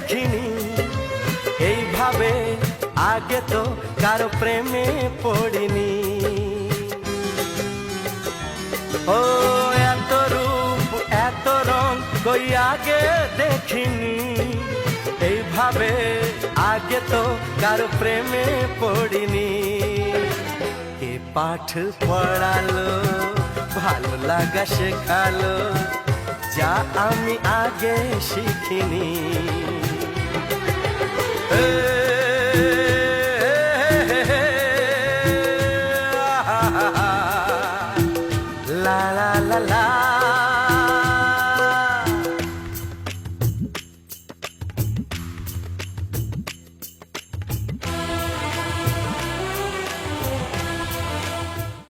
দেখিনি, এইভাবে আগে তো কারো প্রেমে পড়িনি। ও এত রূপ এত রং কই আগে দেখিনি, এইভাবে আগে তো কারো প্রেমে পড়িনি। কে পাঠ পড়ালো, ভালো লাগা শেখালো, যা আমি আগে শিখিনি।